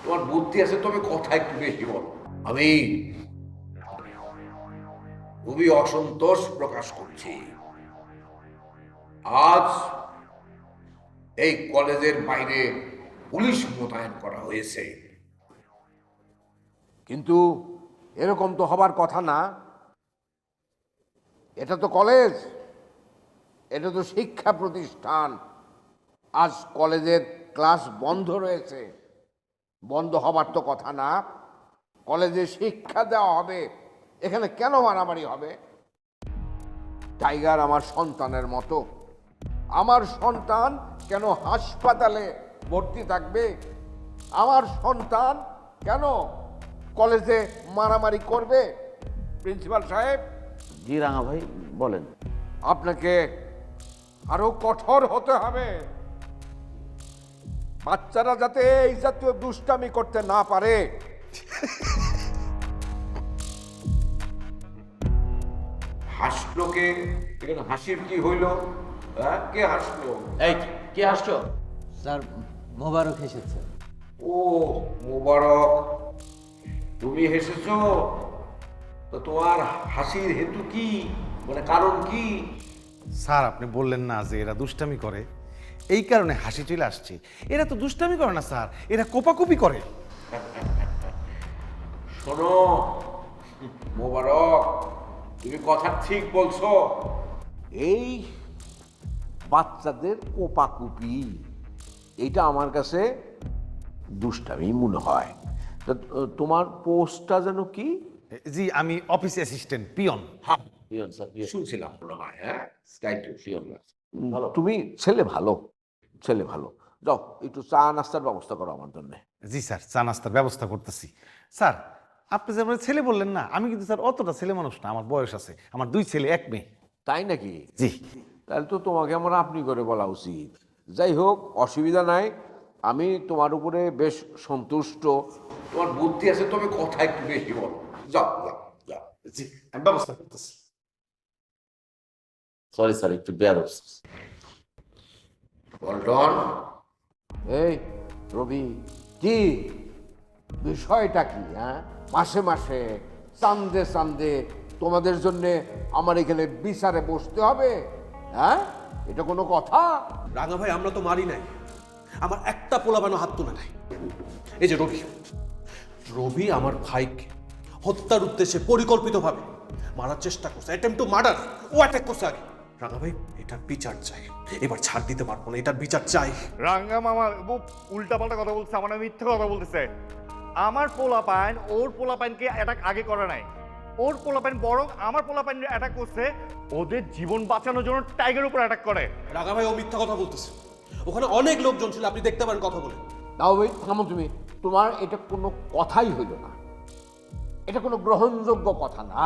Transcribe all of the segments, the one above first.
তোমার বুদ্ধি আছে, তবে কথা একটু বেশি বলো। আমি খুবই অসন্তোষ প্রকাশ করছি। আজ এই কলেজের বাইরে পুলিশ মোতায়েন করা হয়েছে, কিন্তু এরকম তো হবার কথা না। এটা তো কলেজ, এটা তো শিক্ষা প্রতিষ্ঠান। আজ কলেজের ক্লাস বন্ধ রয়েছে, বন্ধ হবার তো কথা না। কলেজে শিক্ষা দেওয়া হবে, এখানে কেন মারামারি হবে? টাইগার আমার সন্তানের মতো, আমার সন্তান কেন হাসপাতালে ভর্তি থাকবে? আমার সন্তান কেন কলেজে মারামারি করবে? প্রিন্সিপাল সাহেব, জি রাঙা ভাই বলেন। আপনাকে আরো কঠোর হতে হবে। বাচ্চারা যাতে এই জাতীয় দুষ্টামি করতে না পারে। হাসলো কে? এখানে হাসির কি হইল? কে হাসলো? এই কে আসছো? স্যার, মোবারক এসেছে। ও মোবারক, তুমি হেসেছো? তো তোমার হাসির হেতু কি, মানে কারণ কি? স্যার আপনি বললেন না যে এরা দুষ্টামি করে, এই কারণে হাসি চলে আসছে। এরা তো দুষ্টামি করে না স্যার, এরা কোপাকুপি করে। শোনো মোবারক, তুমি কথা ঠিক বলছো। এই বাচ্চাদের কোপাকুপি, এটা আমার কাছে দুষ্টামি মনে হয়। তা তোমার পোস্টটা যেন কি? জি আমি অফিস অ্যাসিস্ট্যান্ট, পিয়ন। হ্যাঁ, পিয়ন স্যার, পিয়ন। শুনছিলাম মনে হয়। হ্যাঁ, তাই তো। পিয়ন। তুমি ছেলে ভালো, ছেলে ভালো। যাও একটু চা নাস্তার ব্যবস্থা করো আমার জন্য। জি স্যার, চা নাস্তার ব্যবস্থা করতেছি। স্যার আপনি যে আমার ছেলে বললেন না, আমি কিন্তু স্যার অতটা ছেলে মানুষ না, আমার বয়স আছে, আমার 2 ছেলে 1 মেয়ে। তাই নাকি? জি। তাহলে তো তোমাকে আমার আপনি করে বলা উচিত। যাই হোক, অসুবিধা নাই, আমি তোমার উপরে বেশ সন্তুষ্ট। তোমার বুদ্ধি আছে, তবে কথা একটু বেশি বলো। যাও যাও যাও। জি আমি ব্যবস্থা করতেছি। সরি স্যার, একটু বেয়াদব। পল্টন, এই রবি, কি বিষয়টা কি? মাসে মাসে চান্দে চান্দে তোমাদের জন্য আমার এখানে বিচারে বসতে হবে? এটা কোনো কথা? রাঙা ভাই, আমরা তো মারি নাই, আমার একটা পোলাবানো হাত তুলে নাই। এই যে রবি, রবি আমার ভাইকে হত্যার উদ্দেশ্যে পরিকল্পিতভাবে মারার চেষ্টা করছে, অ্যাটেম্প টু মার্ডার। ও অ্যাটাক করছে আগে। রাঙা ভাই, এটার বিচার চাই, এবার ছাড় দিতে পারবো না, এটার বিচার চাই। রাঙ্গা মামা উল্টা পাল্টা কথা বলছে, আমার নামে মিথ্যা কথা বলতেছে। আমার পোলাপাইন ওর পোলাপাইনকে অ্যাটাক আগে করে নাই, ওর পোলাপাইন বরং আমার পোলাপাইন অ্যাটাক করছে, ওদের জীবন বাঁচানোর জন্য টাইগার উপর অ্যাটাক করে। রাঙা ভাই, ও মিথ্যা কথা বলতেছে, ওখানে অনেক লোকজন ছিল, আপনি দেখতে পারেন কথা বলে। তাও ভাই থামো তুমি, তোমার এটা কোনো কথাই হইল না, এটা কোনো গ্রহণযোগ্য কথা না।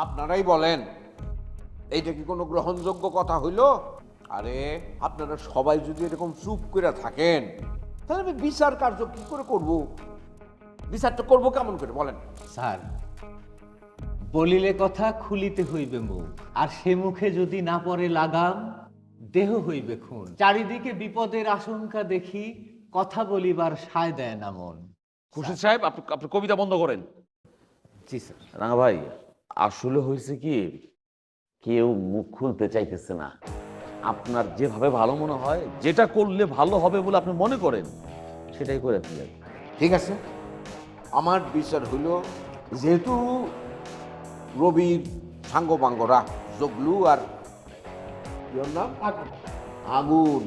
আপনারাই বলেন, এইটা কি কোনো গ্রহণযোগ্য কথা হইল? আরে আপনারা সবাই যদি এরকম চুপ করে থাকেন, তাহলে আমি বিচার কার্য কি করে করব? বিচারটা করবো কেমন করে বলেন? স্যার, বলিলে কথা খুলিতে হইবে মুখ, আর সে মুখে যদি না পড়ে লাগাম, দেহ হইবে খুন। চারিদিকে বিপদের আশঙ্কা দেখি, কথা বলিবার সায় দেয় না মন। খুরশিদ সাহেব, আপনি কবিতা বন্ধ করেন। জি স্যার। রাঙা ভাই, আসলে হয়েছে কি, কেউ মুখ খুলতে চাইতেছে না। আপনার যেভাবে ভালো মনে হয়, যেটা করলে ভালো হবে বলে আপনি মনে করেন, সেটাই করে ফেলেন। ঠিক আছে, আমার বিচার হইল, যেহেতু রবির সাঙ্গপাঙ্গরা জগলু আর ইওর নাম আগুন,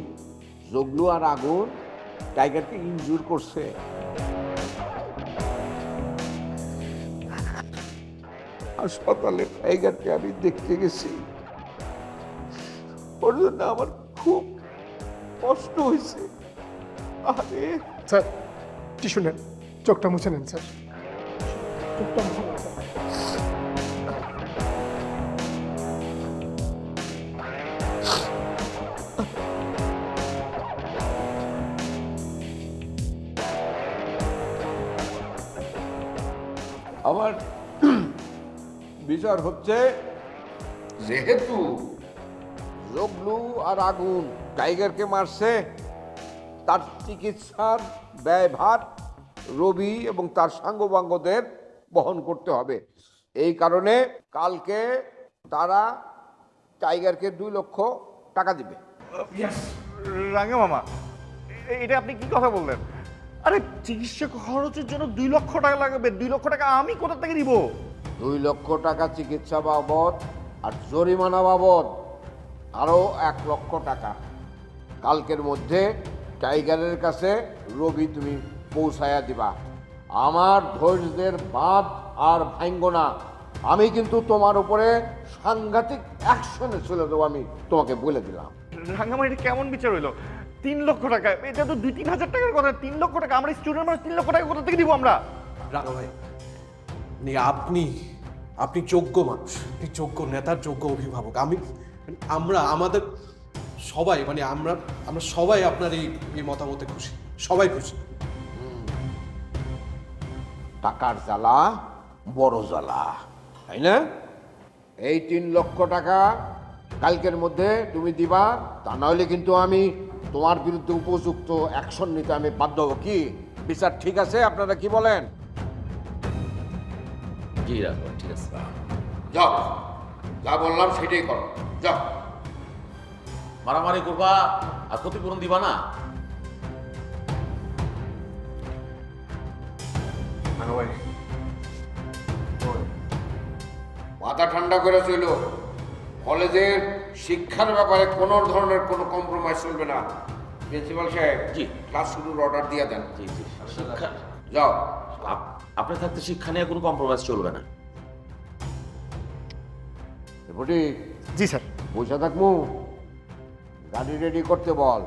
জগলু আর আগুন টাইগারকে ইনজুর করছে, হাসপাতালে টাইগারকে আমি দেখতে গেছি। ওর জন্য আমার খুব কষ্ট হয়েছে। আরে স্যার, টিস্যু নেন, চোখটা মুছে নেন স্যার। চোখটা মুছে নেন স্যার। আমার বিচার হচ্ছে, যেহেতু জগলু আর আগুন টাইগারকে মারছে, তার চিকিৎসার ব্যয়ভার রবি এবং তার সাঙ্গবাঙ্গদের বহন করতে হবে। এই কারণে কালকে তারা টাইগারকে 2 লক্ষ টাকা দিবে। রাঙ্গা মামা, এটা আপনি কি কথা বললেন? আরে চিকিৎসা খরচের জন্য 2 লক্ষ টাকা লাগবে। 2 লক্ষ টাকা আমি কোথা থেকে দিব? 2 লক্ষ টাকা চিকিৎসা বাবদ আর জরিমানা বাবদ আরও 1 লক্ষ টাকা কালকের মধ্যে টাইগারের কাছে রবি তুমি পৌঁছায়া দিবা। আমার ধৈর্যের বাঁধ আর ভাঙ্গ না। আমি কিন্তু তোমার উপরে সাংঘাতিক অ্যাকশনে চলে দেবো, আমি তোমাকে বলে দিলাম। রাঙ্গা মামা, এটা কেমন বিচার হইলো? 3 লক্ষ টাকা, এটা তো 2-3 হাজার টাকার কথা। 3 লক্ষ টাকা আমরা স্টুডেন্ট মানুষ, 3 লক্ষ টাকা কোথা থেকে দিব আমরা? রাঙা ভাই, আপনি যোগ্য মানুষ, আপনি যোগ্য নেতার যোগ্য অভিভাবক। আমাদের সবাই আমরা সবাই আপনার এই মতামতে খুশি, সবাই খুশি। টাকার জ্বালা বড় জ্বালা, তাই না? এই 3 লক্ষ টাকা কালকের মধ্যে তুমি দিবা, তা নাহলে কিন্তু আমি তোমার বিরুদ্ধে উপযুক্ত অ্যাকশন নিতে আমি বাধ্য হব। কি বিচার ঠিক আছে? আপনারা কি বলেন? জি রাখো, ঠিক আছে। যাও, যা বললাম সেটাই করো, যাও। মারামারি করবা আর ক্ষতিপূরণ দিবা না। মাথা ঠান্ডা করে চইল। কলেজের শিক্ষার ব্যাপারে কোনো ধরনের কোনো কম্প্রোমাইজ চলবে না। প্রিন্সিপাল সাহেব, জি। ক্লাস শুরুর অর্ডার দিয়ে দেন। জি জি, শিক্ষা যাও। আপনি থাকতে শিক্ষা নিয়ে কোনো কম্প্রোমাইজ চলবে না। বুটি, জি স্যার। বসে থাকবো, গাড়ি রেডি করতে বল।